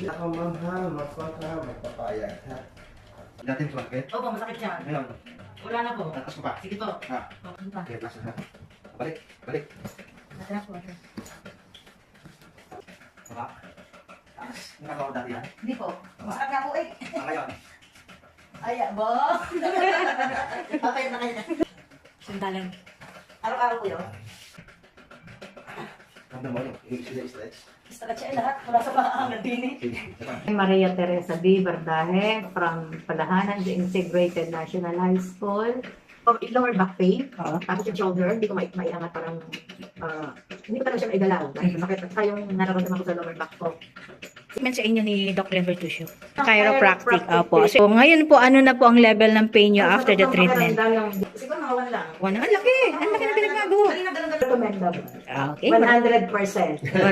Nakamahal, magpapayag, ha? Natin sumakit? Opo, masakit siya. Ngayon, Wala na po. tatas ko pa. Sige po. Ha? Ano pa? Okay, plus na. Balik, balik. Masarap po. Baka. Taas. Nakakaw dati yan. Hindi po. Masarap nga po eh. Ngayon. Ay, boss. Okay na kayo. Sandalan. Araw-araw po yun. Ramdam mo yung stretch. Stretch ay lahat. Wala sa paa hanggang dini. Maria Teresa B. Verdaje from Palahanan Integrated National High School. Lower back pain, tapos yung shoulder, hindi ko maiangat parang, hindi ko talaga siya maigalaw. Bakit yung nararamdaman ko sa lower back ko. Comment sa inyo ni Doc Levertusio. Chiropractic, opo. So, ngayon po, ano na po ang level ng pain nyo after the treatment? Siguro mga 1 lang. Ang laki. Ang laki na pinagagawa. Recommendable. Okay. 100%.